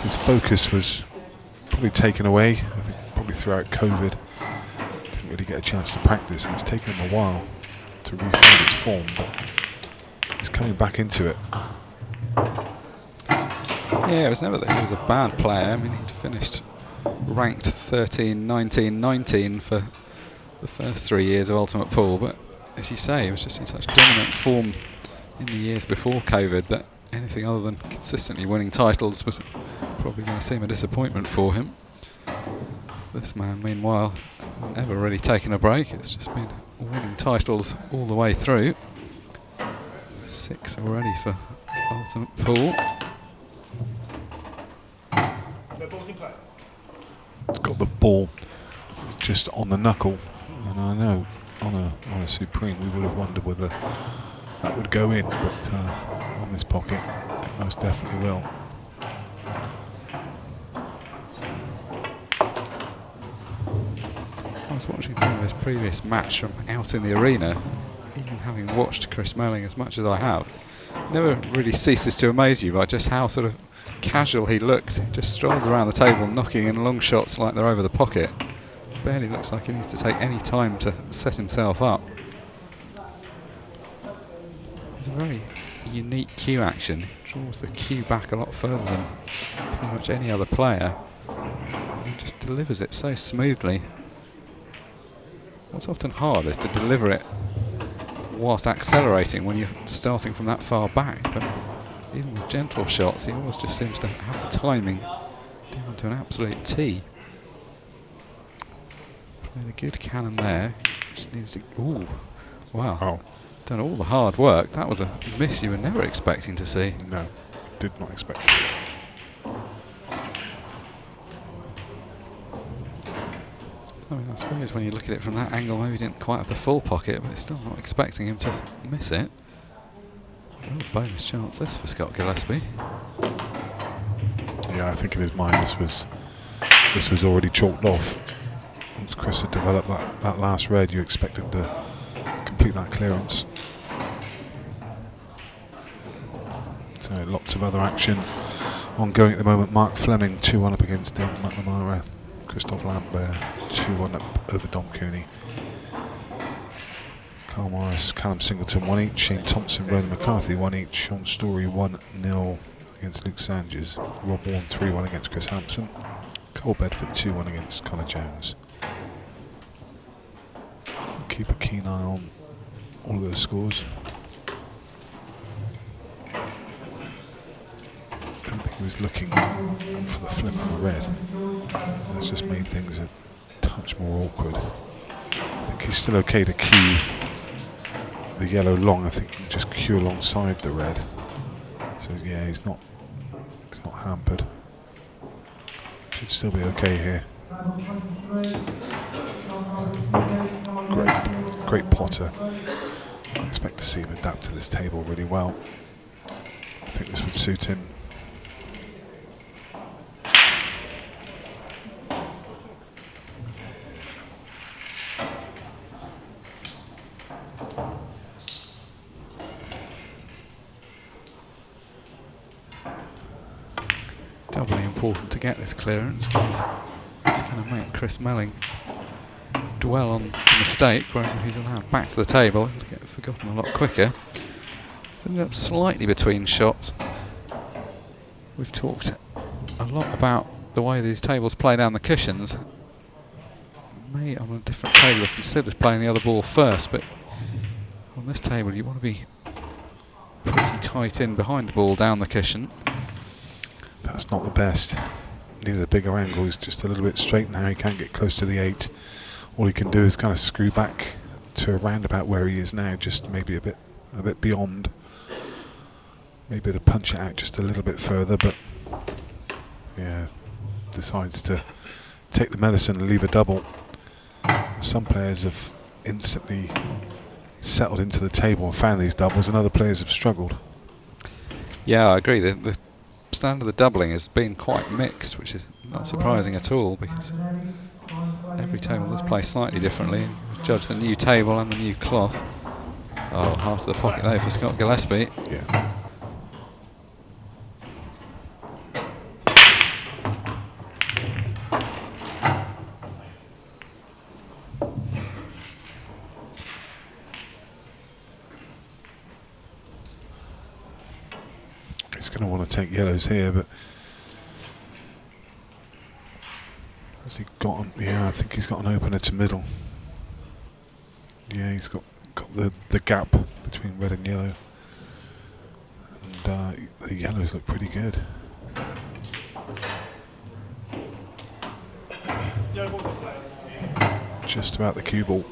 his focus was probably taken away. I think probably throughout COVID, didn't really get a chance to practice, and it's taken him a while to refind his form, but he's coming back into it. Yeah, it was never that he was a bad player. I mean, he'd finished ranked 13, 19, 19 for the first 3 years of Ultimate Pool, but as you say, he was just in such dominant form in the years before COVID that anything other than consistently winning titles was probably going to seem a disappointment for him. This man, meanwhile, never really taken a break. It's just been winning titles all the way through. 6 already for Ultimate Pool. Got the ball just on the knuckle, and I know on a Supreme we would have wondered whether that would go in, but on this pocket it most definitely will. I was watching some of his previous match from out in the arena, even having watched Chris Melling as much as I have. Never really ceases to amaze you by just how sort of casual he looks. He just strolls around the table knocking in long shots like they're over the pocket. Barely looks like he needs to take any time to set himself up. It's a very unique cue action. He draws the cue back a lot further than pretty much any other player. He just delivers it so smoothly. What's often hard is to deliver it whilst accelerating when you're starting from that far back, but even with gentle shots he always just seems to have the timing down to an absolute T. Played a good cannon there. Just needed to, ooh, wow. Oh. Done all the hard work. That was a miss you were never expecting to see. No, did not expect to see. I mean, I suppose when you look at it from that angle, maybe he didn't quite have the full pocket, but it's still not expecting him to miss it. Real bonus chance this for Scott Gillespie. Yeah, I think in his mind this was already chalked off. Once Chris had developed that last red, you expect him to complete that clearance. So lots of other action ongoing at the moment. Mark Fleming 2-1 up against David McNamara. Christophe Lambert 2-1 up over Dom Cooney. Carl Morris, Callum Singleton 1 each. Shane Thompson, Ronan McCarthy 1 each. Sean Story 1-0 against Luke Sanges. Rob Warren 3-1 against Chris Hampson. Cole Bedford 2-1 against Connor Jones. We'll keep a keen eye on all of those scores. I don't think he was looking for the flip on the red. That's just made things a touch more awkward. I think he's still okay to cue the yellow long. I think he can just cue alongside the red. So yeah, he's not hampered. Should still be okay here. Great potter. I expect to see him adapt to this table really well. I think this would suit him. Doubly important to get this clearance because it's going to make Chris Melling dwell on the mistake, whereas if he's allowed back to the table he'll get forgotten a lot quicker. Ended up slightly between shots. We've talked a lot about the way these tables play down the cushions. May on a different table have considered playing the other ball first, but on this table you want to be pretty tight in behind the ball down the cushion. That's not the best. Needed a bigger angle. He's just a little bit straight now. He can't get close to the 8. All he can do is kind of screw back to around about where he is now, just maybe a bit beyond. Maybe to punch it out just a little bit further, but yeah, decides to take the medicine and leave a double. Some players have instantly settled into the table and found these doubles, and other players have struggled. Yeah, I agree. The standard of the doubling has been quite mixed, which is not surprising at all because every table does play slightly differently. You judge the new table and the new cloth. Oh, half to the pocket there for Scott Gillespie. Yeah. He's going to want to take yellows here, but has he got him? Yeah, I think he's got an opener to middle. Yeah, he's got the gap between red and yellow, and the yellows look pretty good. Just about the cue ball,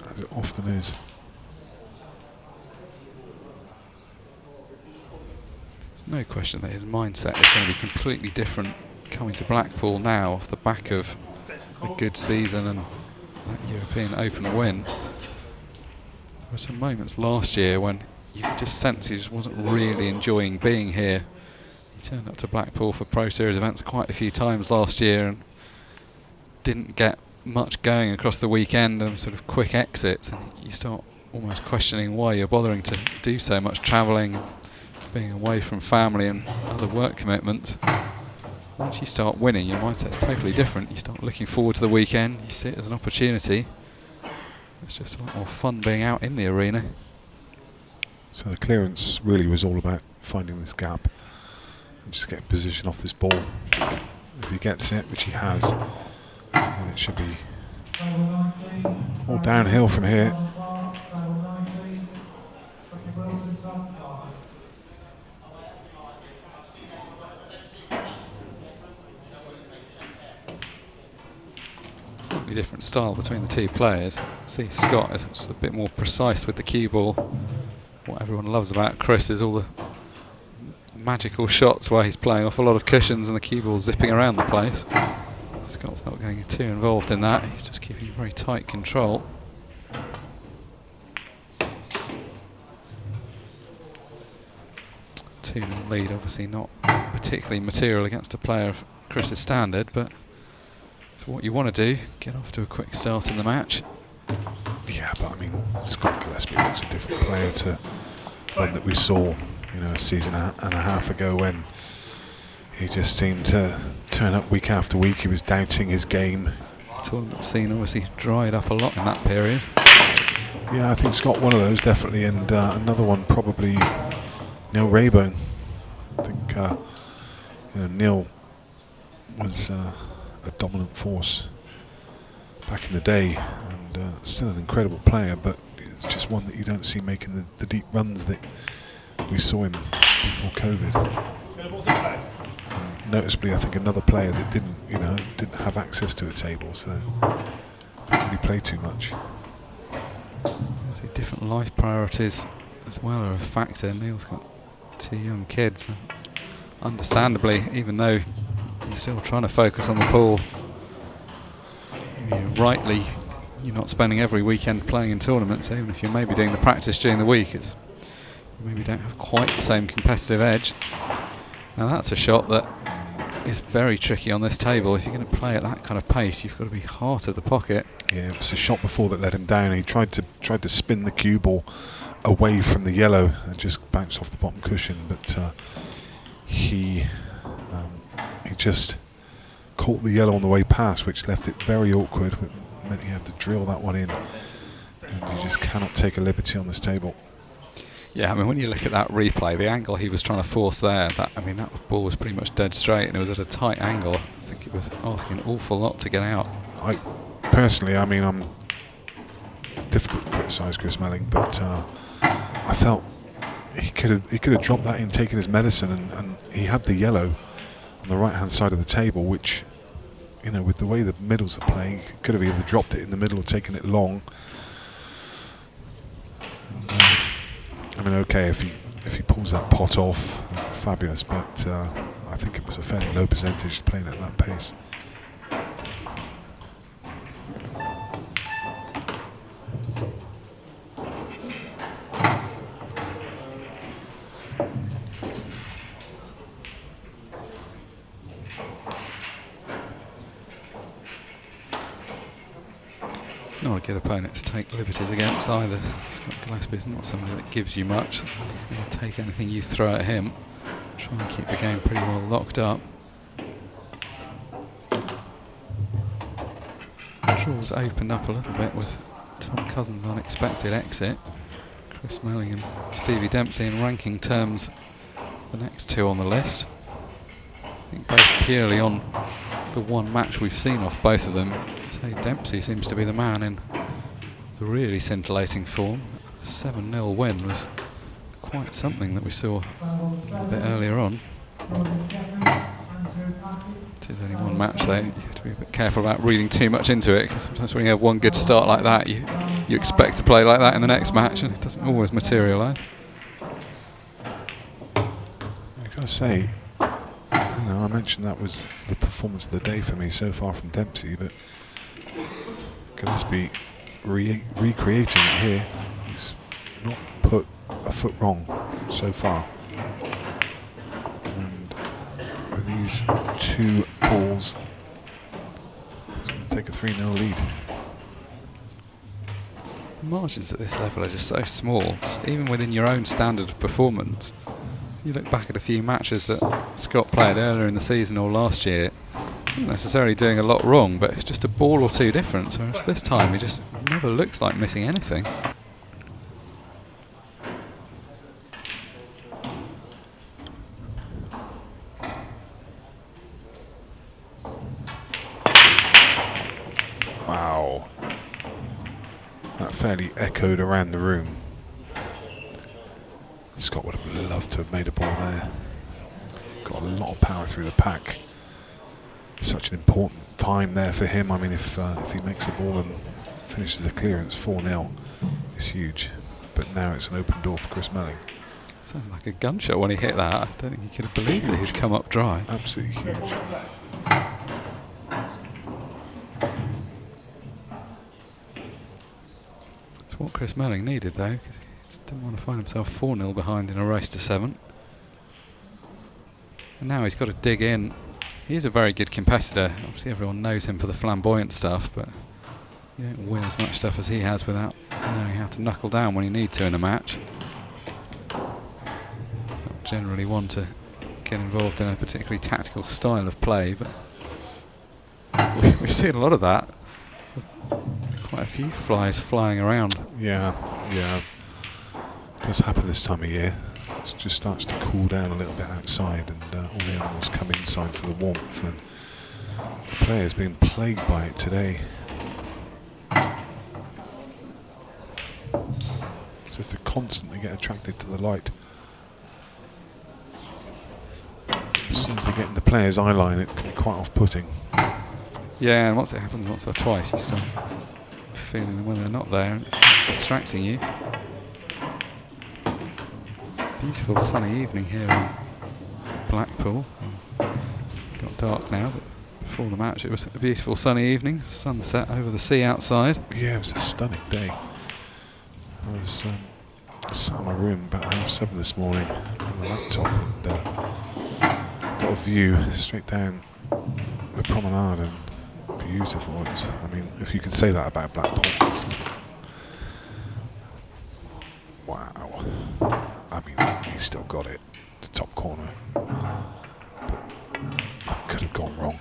as it often is. There's no question that his mindset is going to be completely different coming to Blackpool now off the back of a good season and that European Open win. There were some moments last year when you could just sense he just wasn't really enjoying being here. He turned up to Blackpool for Pro Series events quite a few times last year and didn't get much going across the weekend, and sort of quick exits, and you start almost questioning why you're bothering to do so much travelling, being away from family and other work commitments. Once you start winning, your mindset's totally different. You start looking forward to the weekend, you see it as an opportunity. It's just a lot more fun being out in the arena. So the clearance really was all about finding this gap and just getting position off this ball. If he gets it, which he has, then it should be all downhill from here. Slightly different style between the two players. See, Scott is a bit more precise with the cue ball. What everyone loves about Chris is all the magical shots where he's playing off a lot of cushions and the cue ball zipping around the place. Scott's not getting too involved in that. He's just keeping very tight control. Two-nil lead, obviously not particularly material against a player of Chris's standard, but it's what you want to do. Get off to a quick start in the match. Yeah, but I mean, Scott Gillespie looks a different player to one that we saw, a season and a half ago, when he just seemed to turn up week after week. He was doubting his game. The tournament scene obviously dried up a lot in that period. Yeah, I think Scott one of those definitely, and another one probably Neil Rayburn. I think Neil was a dominant force back in the day, and still an incredible player, but it's just one that you don't see making the deep runs that we saw him before COVID. And noticeably, I think another player that didn't have access to a table, so didn't really play too much. Obviously, different life priorities as well are a factor. Neil's got two young kids. Understandably, even though you're still trying to focus on the pool, rightly, you're not spending every weekend playing in tournaments. Even if you're maybe doing the practice during the week, you maybe don't have quite the same competitive edge. Now that's a shot that is very tricky on this table. If you're going to play at that kind of pace, you've got to be heart of the pocket. Yeah, it was a shot before that let him down. He tried to spin the cue ball away from the yellow and just bounced off the bottom cushion, but he just caught the yellow on the way past, which left it very awkward. It meant he had to drill that one in, and you just cannot take a liberty on this table. Yeah, I mean, when you look at that replay, the angle he was trying to force there, that ball was pretty much dead straight, and it was at a tight angle. I think it was asking an awful lot to get out. Personally, I'm difficult to criticise Chris Melling, but I felt he could have dropped that in, taken his medicine, and he had the yellow on the right hand side of the table, which, with the way the middles are playing, he could have either dropped it in the middle or taken it long. And, okay, if he pulls that pot off, fabulous, but I think it was a fairly low percentage playing at that pace. Not a good opponent to take liberties against either. Scott Gillespie is not somebody that gives you much. He's going to take anything you throw at him. Try and keep the game pretty well locked up. Draw's opened up a little bit with Tom Cousins' unexpected exit. Chris Melling and Stevie Dempsey in ranking terms, the next two on the list. I think based purely on the one match we've seen off both of them, say Dempsey seems to be the man in the really scintillating form. 7-0 win was quite something that we saw a bit earlier on. It is only one match though, you have to be a bit careful about reading too much into it, because sometimes when you have one good start like that, you expect to play like that in the next match, and it doesn't always materialise. I've got to say, I mentioned that was the performance of the day for me so far from Dempsey, but Gillespie recreating it here. He's not put a foot wrong so far. And with these two balls, he's going to take a 3-0 lead. The margins at this level are just so small, just even within your own standard of performance. You look back at a few matches that Scott played earlier in the season or last year, not necessarily doing a lot wrong, but it's just a ball or two difference, whereas this time he just never looks like missing anything. Wow. That fairly echoed around the room. Scott would have loved to have made a ball there. Got a lot of power through the pack. Such an important time there for him. I mean, if he makes a ball and finishes the clearance 4-0, it's huge. But now it's an open door for Chris Melling. Sounded like a gunshot when he hit that. I don't think he could have believed that he'd come up dry. Absolutely huge. It's what Chris Melling needed though, because he didn't want to find himself 4-0 behind in a race to 7. And now he's got to dig in. He's a very good competitor. Obviously everyone knows him for the flamboyant stuff, but you don't win as much stuff as he has without knowing how to knuckle down when you need to in a match. Not generally one to get involved in a particularly tactical style of play, but we've seen a lot of that. Quite a few flies flying around. Yeah. It does happen this time of year. It just starts to cool down a little bit outside, and all the animals come inside for the warmth, and the player's been plagued by it today. It's just to constantly get attracted to the light. As soon as they get in the player's eye line, it can be quite off-putting. Yeah, and once it happens once or twice, you start feeling them when they're not there, and it's distracting you. Beautiful sunny evening here in Blackpool. Got dark now, but before the match it was a beautiful sunny evening. Sunset over the sea outside. Yeah, it was a stunning day. I was sat in my room about 7:30 this morning on the laptop, and got a view straight down the promenade, and beautiful. I mean, if you can say that about Blackpool. Wow. I mean, he's still got it, the top corner, but that could have gone wrong.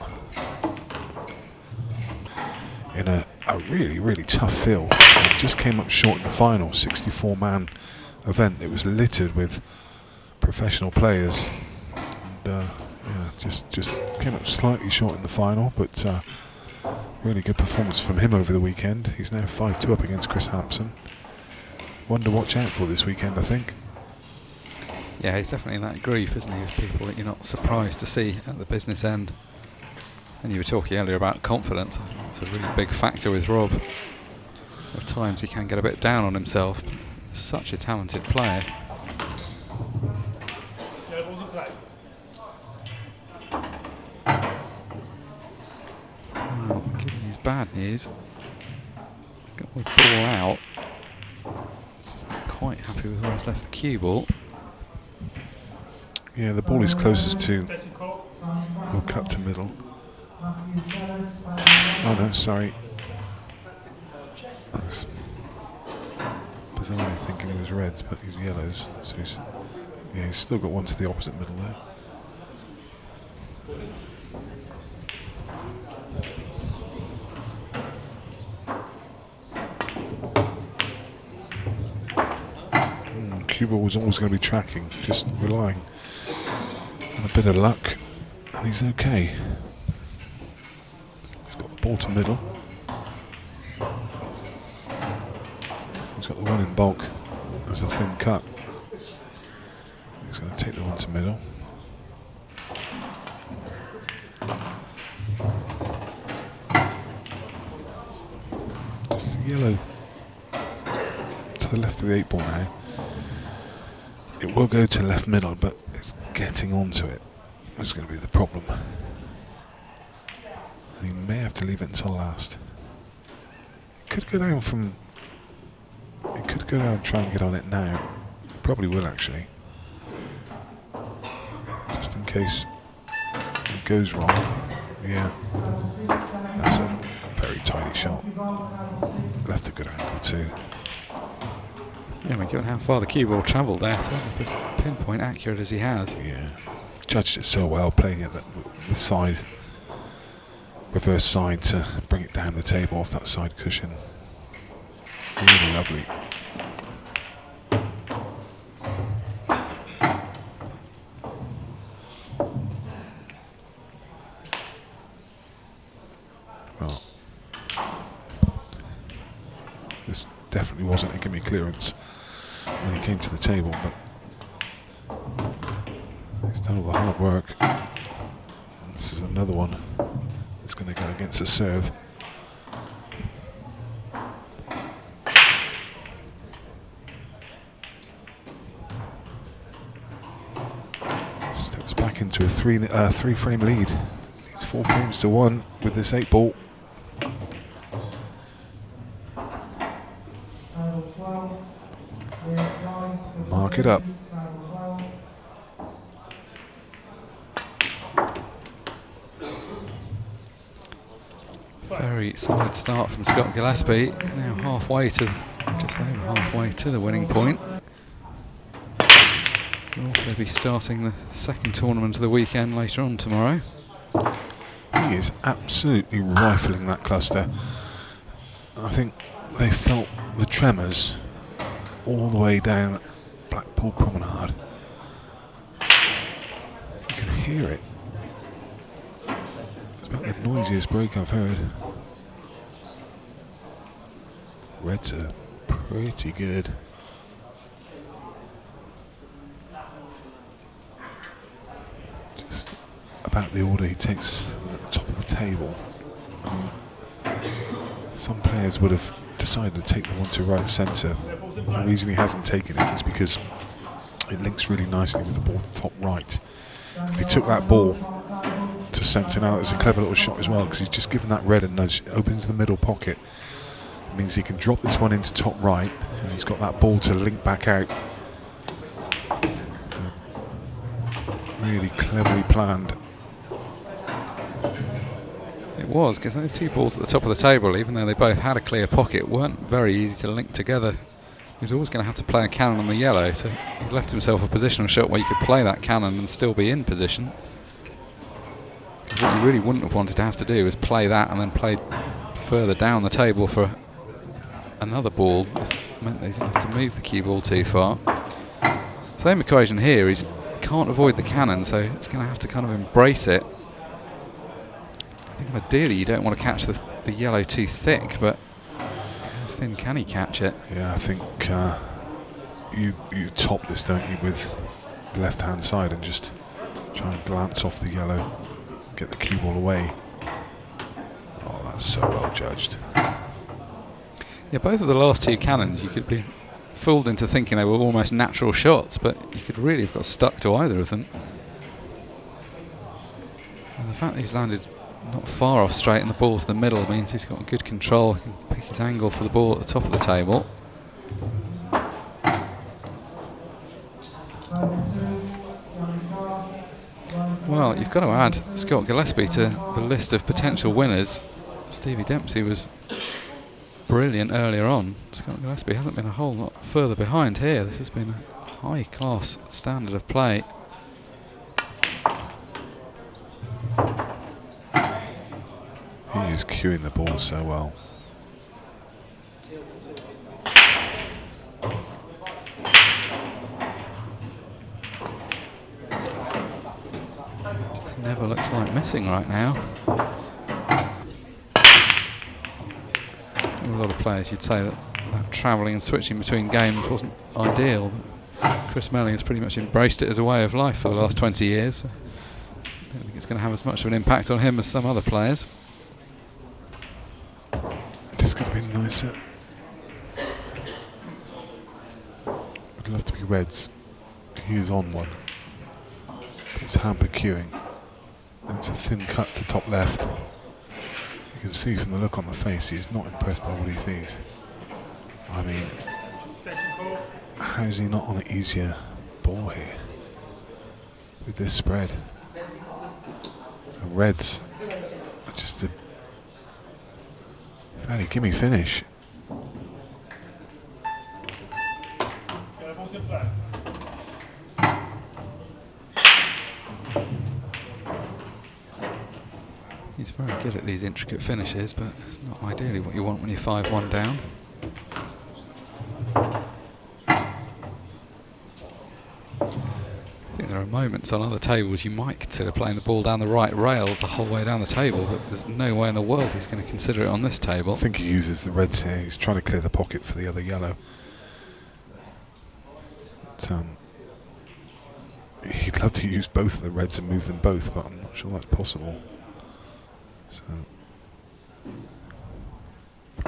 In a really, really tough field. It just came up short in the final, 64-man event. It was littered with professional players, and just came up slightly short in the final, but really good performance from him over the weekend. He's now 5-2 up against Chris Hampson. One to watch out for this weekend, I think. Yeah, he's definitely in that group, isn't he, of people that you're not surprised to see at the business end. And you were talking earlier about confidence. It's a really big factor with Rob. At times he can get a bit down on himself, but he's such a talented player. Well, good news, bad news. Got the ball out. Quite happy with where he's left the cue ball. Yeah, the ball is closest to. We'll cut to middle. Oh no, sorry. I was bizarrely thinking he was reds, but he's yellows. So he's still got one to the opposite middle there. cue ball was always going to be tracking, just relying on a bit of luck, and he's okay. He's got the ball to middle. He's got the one in bulk as a thin cut. He's going to take the one to middle. Just the yellow to the left of the 8-ball now. It will go to left middle, but it's getting onto it. That's going to be the problem. And he may have to leave it until last. It could go down from... It could go down and try and get on it now. It probably will, actually. Just in case it goes wrong. Yeah. That's a very tidy shot. Left a good angle too. Yeah, I mean, given how far the cue ball travelled there, to end up as pinpoint accurate as he has. Yeah. Judged it so well, playing it the side, reverse side to bring it down the table off that side cushion. Really lovely. Well, this definitely wasn't a gimme clearance when he came to the table, but he's done all the hard work. This is another one that's going to go against the serve. Steps back into a three-frame lead. Needs 4 frames to 1 with this 8-ball. Mark it up. Very solid start from Scott Gillespie. Now halfway to, just over halfway to the winning point. He'll also be starting the second tournament of the weekend later on tomorrow. He is absolutely rifling that cluster. I think they felt the tremors all the way down Blackpool Promenade. You can hear it. It's about the noisiest break I've heard. Reds are pretty good. Just about the order he takes them at the top of the table. I mean, some players would have decided to take the one to right centre. The reason he hasn't taken it is because it links really nicely with the ball to top right. If he took that ball to centre now, it's a clever little shot as well, because he's just given that red a nudge. It opens the middle pocket. It means he can drop this one into top right, and he's got that ball to link back out. Really cleverly planned. It was, because those two balls at the top of the table, even though they both had a clear pocket, weren't very easy to link together. He was always going to have to play a cannon on the yellow, so he left himself a positional shot where you could play that cannon and still be in position. What you really wouldn't have wanted to have to do is play that and then play further down the table for another ball. This meant they didn't have to move the cue ball too far. Same equation here, he can't avoid the cannon, so he's going to have to kind of embrace it. I think ideally you don't want to catch the yellow too thick, but how thin can he catch it? Yeah, I think you top this, don't you, with the left-hand side and just try and glance off the yellow, get the cue ball away. Oh, that's so well judged. Yeah, both of the last two cannons you could be fooled into thinking they were almost natural shots, but you could really have got stuck to either of them. And the fact that he's landed not far off straight and the ball to the middle means he's got good control. He can pick his angle for the ball at the top of the table. Well, you've got to add Scott Gillespie to the list of potential winners. Stevie Dempsey was brilliant earlier on. Scott Gillespie hasn't been a whole lot further behind here. This has been a high-class standard of play. He is cueing the ball so well. never looks like missing right now. A lot of players, you'd say that travelling and switching between games wasn't ideal, but Chris Melling has pretty much embraced it as a way of life for the last 20 years. I don't think it's going to have as much of an impact on him as some other players. This could have been nicer. I'd love to be reds. He is on one. But it's hamper queuing. And it's a thin cut to top left. You can see from the look on the face he is not impressed by what he sees. I mean, how is he not on an easier ball here with this spread? And reds are just a fairly gimme finish. He's very good at these intricate finishes, but it's not ideally what you want when you're 5-1 down. I think there are moments on other tables you might consider playing the ball down the right rail the whole way down the table, but there's no way in the world he's going to consider it on this table. I think he uses the reds here. He's trying to clear the pocket for the other yellow. But, he'd love to use both of the reds and move them both, but I'm not sure that's possible. So,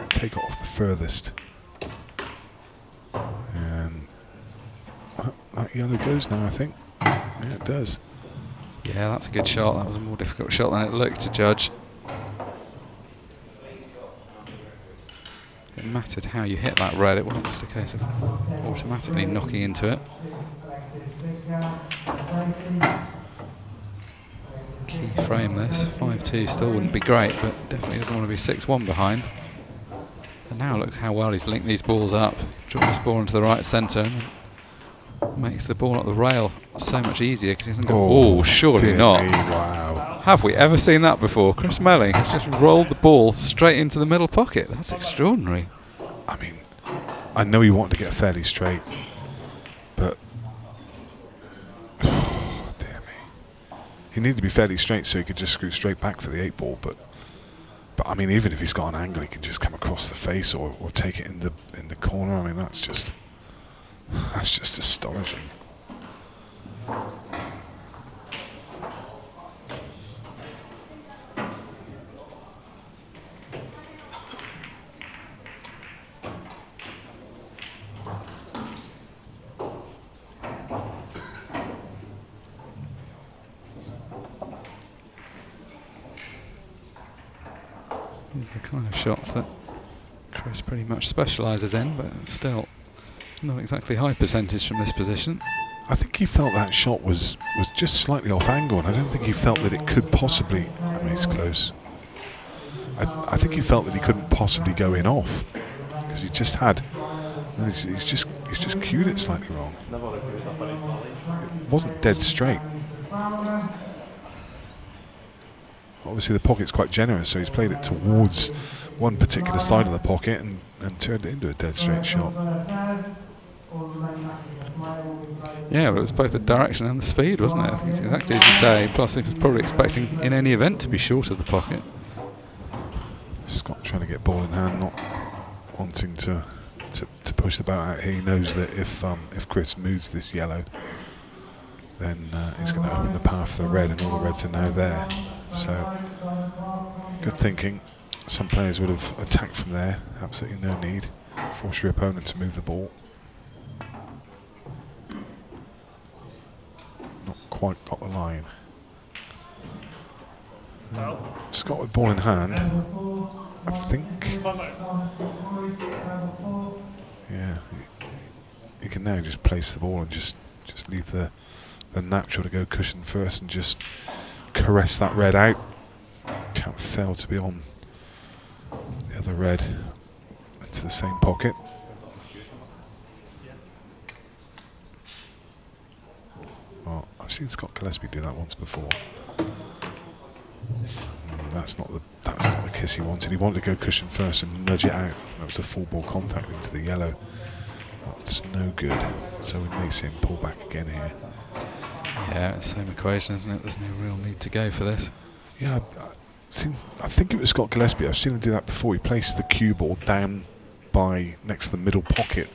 take it off the furthest. And that yellow goes now, I think. Yeah, it does. Yeah, that's a good shot. That was a more difficult shot than it looked to judge. It mattered how you hit that red. It wasn't just a case of automatically knocking into it. Key frame this. 5-2 still wouldn't be great, but definitely doesn't want to be 6-1 behind. And now look how well he's linked these balls up. Draws this ball into the right centre and then makes the ball at the rail so much easier because he doesn't go, oh, surely not. Wow. Have we ever seen that before? Chris Melling has just rolled the ball straight into the middle pocket. That's extraordinary. I mean, I know he wanted to get fairly straight, but oh, dear me. He needed to be fairly straight so he could just screw straight back for the 8 ball, but I mean, even if he's got an angle, he can just come across the face or take it in the corner. I mean, that's just astonishing. These are the kind of shots that Chris pretty much specialises in, but still not exactly high percentage from this position. I think he felt that shot was just slightly off angle, and I don't think he felt that it could possibly. I mean, he's close. I think he felt that he couldn't possibly go in off because he just had. He's just cued it slightly wrong. It wasn't dead straight. Obviously the pocket's quite generous, so he's played it towards one particular side of the pocket and turned it into a dead straight shot. Yeah, but it was both the direction and the speed, wasn't it? I think it's exactly as you say, plus he was probably expecting in any event to be short of the pocket. Scott trying to get ball in hand, not wanting to push the boat out here. He knows that if Chris moves this yellow, then he's going to open the path for the red, and all the reds are now there. So, good thinking. Some players would have attacked from there. Absolutely no need. Force your opponent to move the ball. Not quite got the line. Scott with ball in hand. I think. Yeah, he can now just place the ball and just leave the natural to go cushion first and just caress that red out. Can't fail to be on the other red into the same pocket. Well, I've seen Scott Gillespie do that once before. That's not the kiss he wanted. He wanted to go cushion first and nudge it out. That was a full ball contact into the yellow. That's no good. So we may see him pull back again here. Yeah, it's the same equation, isn't it? There's no real need to go for this. Yeah, I think it was Scott Gillespie. I've seen him do that before. He placed the cue ball down by next to the middle pocket,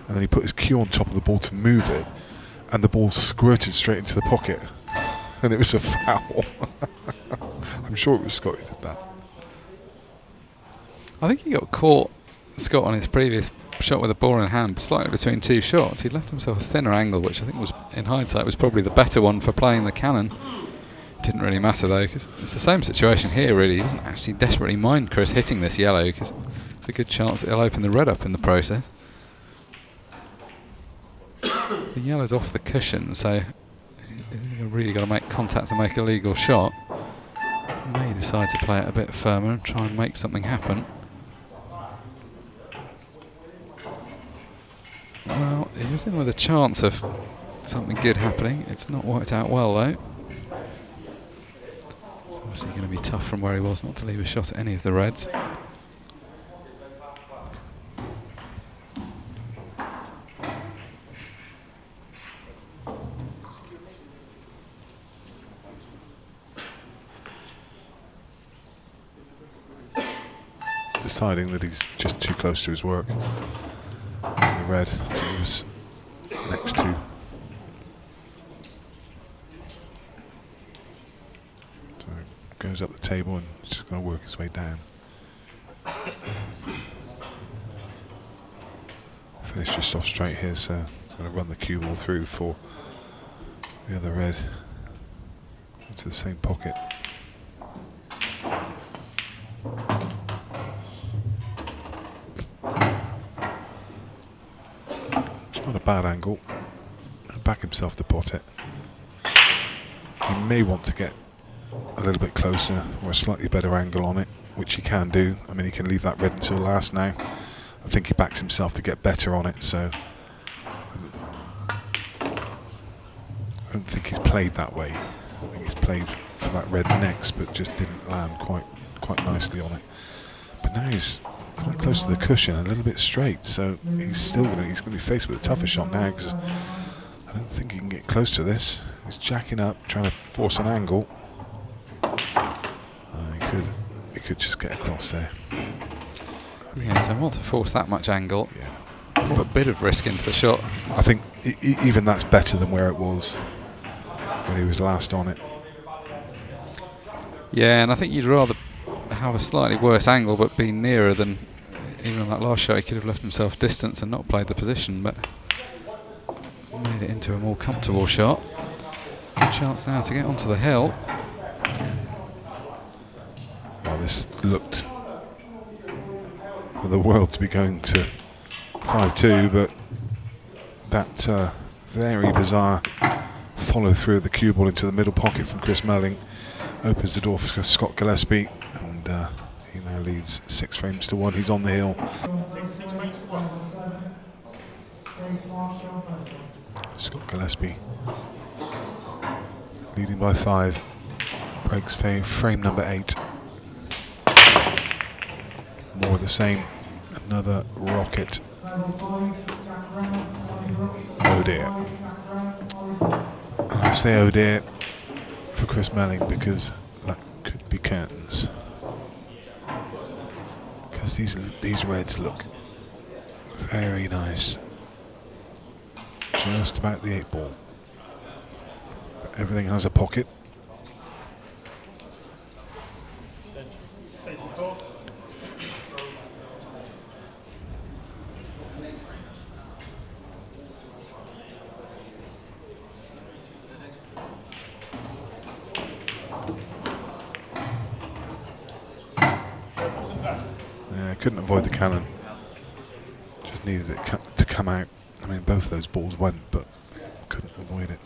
and then he put his cue on top of the ball to move it, and the ball squirted straight into the pocket, and it was a foul. I'm sure it was Scott who did that. I think he got caught, Scott, on his previous shot with a ball in hand, slightly between two shots. He'd left himself a thinner angle, which I think was, in hindsight, was probably the better one for playing the cannon. Didn't really matter though, because it's the same situation here really. He doesn't actually desperately mind Chris hitting this yellow, because there's a good chance that he'll open the red up in the process. The yellow's off the cushion, so you've really got to make contact to make a legal shot. May decide to play it a bit firmer and try and make something happen. Well, he was in with a chance of something good happening. It's not worked out well though. It's obviously going to be tough from where he was not to leave a shot at any of the reds. Deciding that he's just too close to his work. The red he was next to. So goes up the table and he's just going to work his way down. Finished just off straight here, so he's going to run the cue ball through for the other red into the same pocket. Not a bad angle. Back himself to pot it. He may want to get a little bit closer or a slightly better angle on it, which he can do. I mean, he can leave that red until last now. I think he backs himself to get better on it, so I don't think he's played that way. I think he's played for that red next, but just didn't land quite nicely on it. But now he's quite close to the cushion, a little bit straight, so he's still going to be faced with a tougher shot now, because I don't think he can get close to this. He's jacking up, trying to force an angle. He could just get across there. Yeah, so not to force that much angle. Yeah, Put a bit of risk into the shot. I think even that's better than where it was when he was last on it. Yeah, and I think you'd rather have a slightly worse angle but be nearer than, even on that last shot he could have left himself distance and not played the position, but made it into a more comfortable shot. Good chance now to get onto the hill. Well, this looked for the world to be going to 5-2, but that very bizarre follow through of the cue ball into the middle pocket from Chris Melling opens the door for Scott Gillespie, and he now leads 6 frames to 1. He's on the hill. Scott Gillespie leading by 5, breaks frame number 8. More of the same, another rocket. Oh dear. And I say oh dear for Chris Melling, because that could be curtains. Because these reds look very nice. Just about the 8 ball. But everything has a pocket. Couldn't avoid the cannon. Just needed it to come out. I mean, both of those balls went, but couldn't avoid it.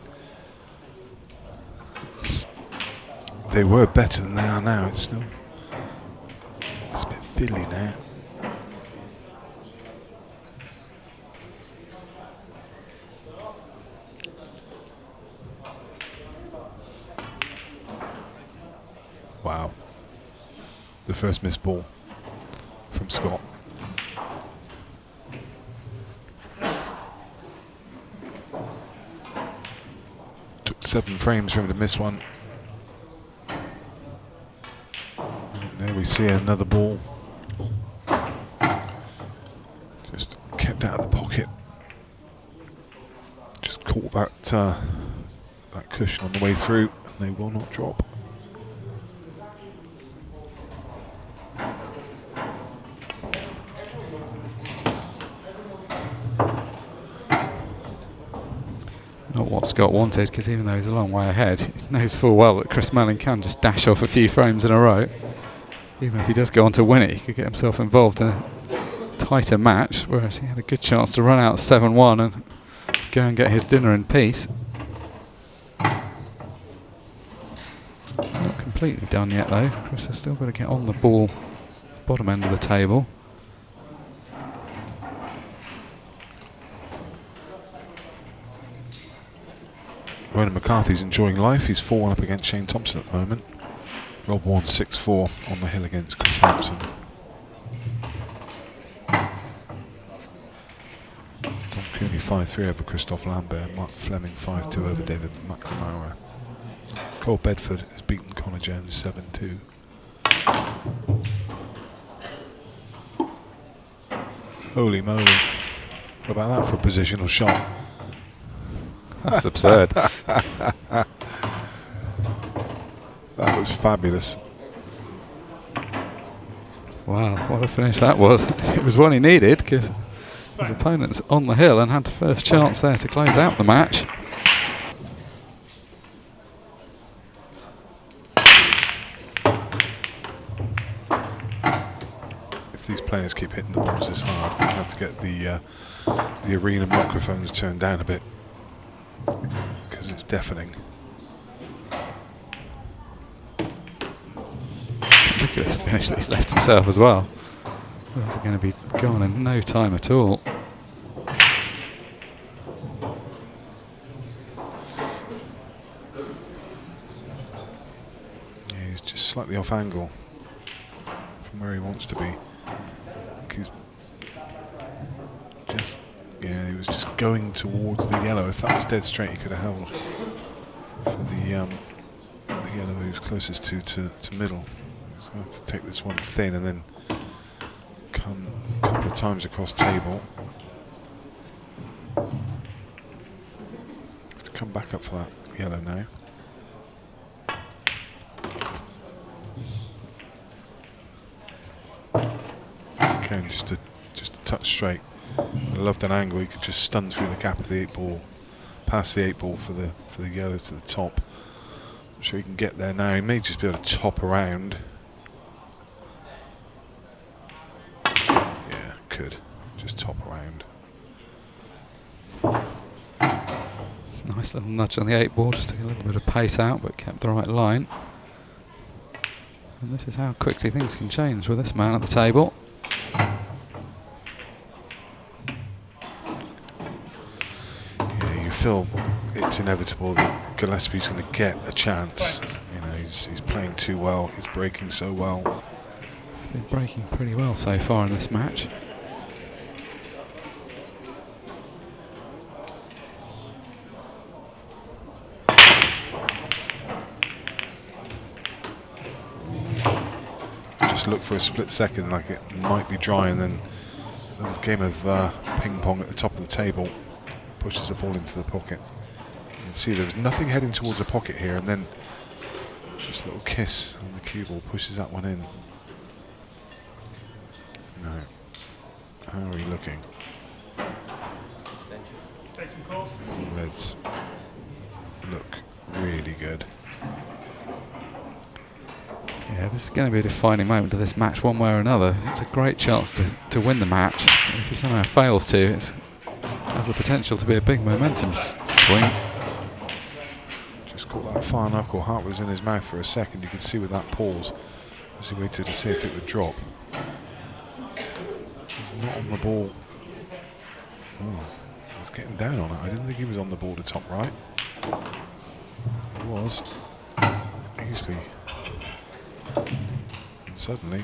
They were better than they are now. It's a bit fiddly now. Wow. The first missed ball from Scott. Took 7 frames for him to miss one. And there we see another ball. Just kept out of the pocket. Just caught that cushion on the way through, and they will not drop. Not what Scott wanted, because even though he's a long way ahead, he knows full well that Chris Melling can just dash off a few frames in a row. Even if he does go on to win it, he could get himself involved in a tighter match, whereas he had a good chance to run out 7-1 and go and get his dinner in peace. Not completely done yet though. Chris has still got to get on the ball, bottom end of the table. Ronan McCarthy's enjoying life. He's 4-1 up against Shane Thompson at the moment. Rob Warren 6-4 on the hill against Chris Hampson. Tom Cooney 5-3 over Christophe Lambert. Mark Fleming 5-2 over David McNamara. Cole Bedford has beaten Connor Jones 7-2. Holy moly. What about that for a positional shot? That's absurd. That was fabulous. Wow, what a finish that was. It was one he needed, because his opponent's on the hill and had the first chance there to close out the match. If these players keep hitting the balls this hard, we're going to have to get the arena microphones turned down a bit, because it's deafening. Ridiculous finish that he's left himself as well. Those are going to be gone in no time at all. Yeah, he's just slightly off angle from where he wants to be. I think he's just, yeah, he was just going towards the yellow. If that was dead straight, he could have held for the yellow he was closest to middle. He's going to have to take this one thin and then come a couple of times across table. Have to come back up for that yellow now. Again, just a touch straight. I loved an angle. He could just stun through the gap of the 8 ball, past the 8 ball for the yellow to the top. I'm sure he can get there now. He may just be able to top around. Yeah, could just top around. Nice little nudge on the 8 ball, just took a little bit of pace out, but kept the right line. And this is how quickly things can change with this man at the table. Yeah, you feel it's inevitable that Gillespie's going to get a chance. You know, he's playing too well. He's breaking so well. He's been breaking pretty well so far in this match. Just look for a split second like it might be dry, and then a little game of ping pong at the top of the table pushes the ball into the pocket. You can see there was nothing heading towards the pocket here, and then just a little kiss on the cue ball pushes that one in. No. How are we looking? Reds look really good. Yeah, this is going to be a defining moment of this match one way or another. It's a great chance to win the match. If he somehow fails to, it has the potential to be a big momentum swing. Just caught that far knuckle. Heart was in his mouth for a second. You could see with that pause as he waited to see if it would drop. He's not on the ball. Oh, he's getting down on it. I didn't think he was on the ball to top right. He was. Easily. And suddenly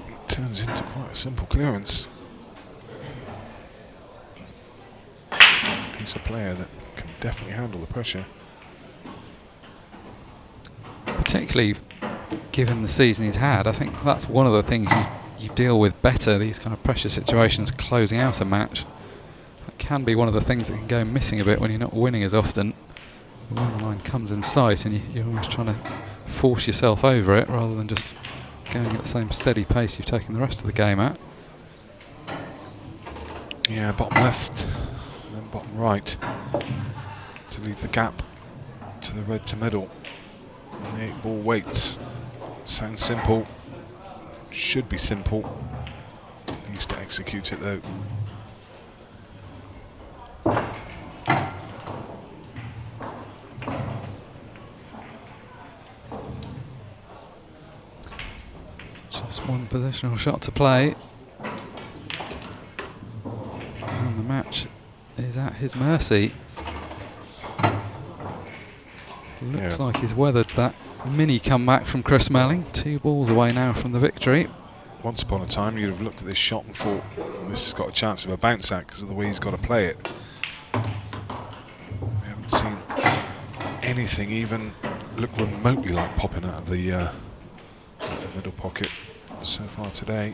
it turns into quite a simple clearance. He's a player that can definitely handle the pressure. particularly given the season he's had. I think that's one of the things you deal with better, these kind of pressure situations closing out a match. That can be one of the things that can go missing a bit when you're not winning as often. The win line comes in sight and you're almost trying to force yourself over it rather than just going at the same steady pace you've taken the rest of the game at. Yeah, bottom left, and then bottom right to leave the gap to the red to middle. And the 8-ball waits. Sounds simple. Should be simple. Needs to execute it though. Just one positional shot to play. And the match is at his mercy. Looks like he's weathered that mini comeback from Chris Melling. 2 balls away now from the victory. Once upon a time you'd have looked at this shot and thought, this has got a chance of a bounce out because of the way he's got to play it. We haven't seen anything even look remotely like popping out of the middle pocket so far today.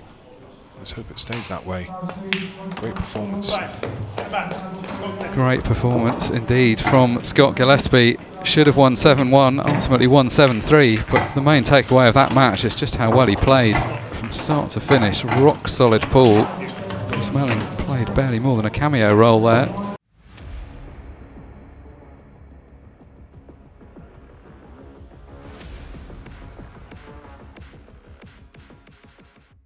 Let's hope it stays that way. Great performance. Great performance indeed from Scott Gillespie. Should have won 7-1, ultimately won 7-3, but the main takeaway of that match is just how well he played from start to finish. Rock solid pool. Chris Melling played barely more than a cameo role there.